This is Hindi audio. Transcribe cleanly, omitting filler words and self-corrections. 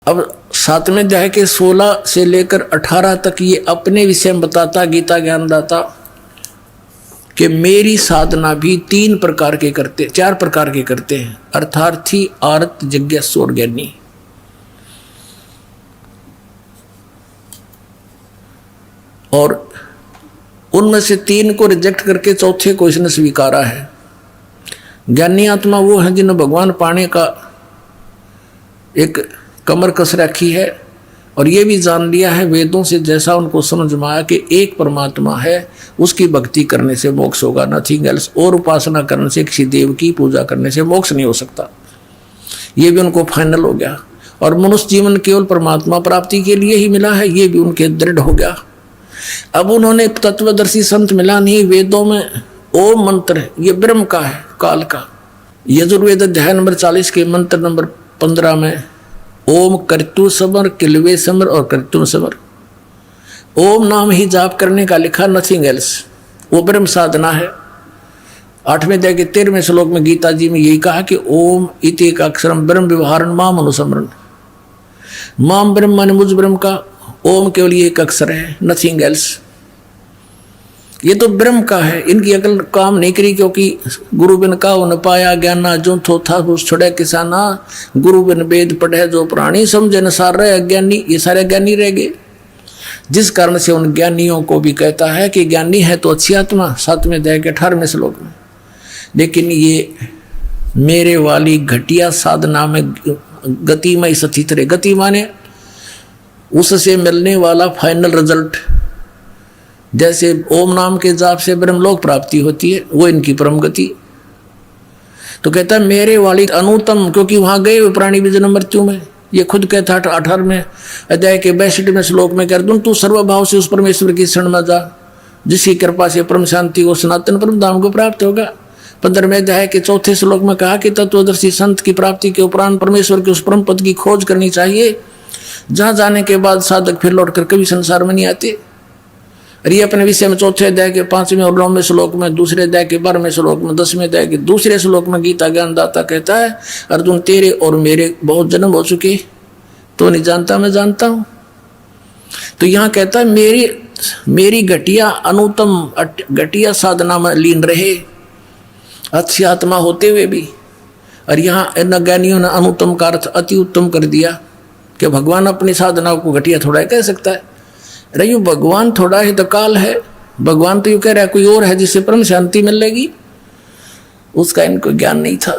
अब 7वें अध्याय के 16 से लेकर 18 तक ये अपने विषय में बताता गीता ज्ञानदाता कि मेरी साधना भी 4 प्रकार के करते हैं, अर्थार्थी, आर्त, जिज्ञासु और ज्ञानी। और उनमें से 3 को रिजेक्ट करके चौथे को इसने स्वीकारा है। ज्ञानी आत्मा वो है जिन्हें भगवान पाने का एक कमर कस रखी है और ये भी जान लिया है वेदों से, जैसा उनको समझ में आया कि एक परमात्मा है, उसकी भक्ति करने से मोक्ष होगा, नथिंग एल्स। और उपासना करने से, किसी देव की पूजा करने से मोक्ष नहीं हो सकता। ये भी उनको फाइनल हो गया। और मनुष्य जीवन केवल परमात्मा प्राप्ति के लिए ही मिला है, ये भी उनके दृढ़ हो गया। अब उन्होंने तत्वदर्शी संत मिला नहीं, वेदों में ओम मंत्र है, ये ब्रह्म का है, काल का। यजुर्वेद अध्याय नंबर 40 के मंत्र नंबर 15 में ओम कर्तु समर, किलवे समर और कर्तु समर, ओम नाम ही जाप करने का लिखा, नथिंग एल्स। वो ब्रह्म साधना है। 8वें अध्याय के 13वें श्लोक में गीता जी में यही कहा कि ओम इति का अक्षरम ब्रह्म व्यवहारन माम अनुसमरण। माम ब्रह्म माने मुझ ब्रह्म का, ओम केवल ये एक अक्षर है, नथिंग एल्स। ये तो ब्रह्म का है। इनकी अकल काम नहीं करी, क्योंकि गुरु बिन का न पाया ज्ञाना, जो थो था उस छोड़े किसाना, गुरु बिन वेद पढ़े जो प्राणी, समझे न सार रहे अज्ञानी। ये सारे ज्ञानी रह गए, जिस कारण से उन ज्ञानियों को भी कहता है कि ज्ञानी है तो अच्छी आत्मा, 7वें अध्याय के 18वें श्लोक में। लेकिन ये मेरे वाली घटिया साधना में गति में स्थित रहे। गति माने उससे मिलने वाला फाइनल रिजल्ट। जैसे ओम नाम के जाप से ब्रह्मलोक प्राप्ति होती है, वो इनकी परम गति। तो कहता है मेरे वाली अनुतम, क्योंकि वहां गए हुए प्राणी भी जन्म मृत्यु में। ये खुद कहता है 18वें अध्याय के 62वें श्लोक में, कर दूं तू सर्वभाव से उस परमेश्वर की शरण में जा, जिसकी कृपा से परम शांति को, सनातन परम धाम को प्राप्त होगा। 15वें अध्याय के 4थे श्लोक में कहा कि तत्वदर्शी संत की प्राप्ति के उपरांत परमेश्वर के उस परम पद की खोज करनी चाहिए, जहां जाने के बाद साधक फिर लौटकर कभी संसार में नहीं आते। और ये अपने विषय में 4थे अध्याय के 5वें और 9वें श्लोक में, 2रे अध्याय के 12वें श्लोक में, 10वें अध्याय के 2रे श्लोक में गीता ज्ञानदाता कहता है, अर्जुन तेरे और मेरे बहुत जन्म हो चुके, तो नहीं जानता, मैं जानता हूं। तो यहाँ कहता है मेरी घटिया अनुतम घटिया साधना में लीन रहे, अच्छी आत्मा होते हुए भी। और यहाँ इन ज्ञानियों ने अनुतम का अर्थ अति उत्तम कर दिया कि भगवान अपनी साधना को घटिया थोड़ा कह सकता है। अरे यू भगवान थोड़ा है तो काल है। भगवान तो यू कह रहा है कोई और है जिससे परम शांति मिलेगी, उसका इनको ज्ञान नहीं था।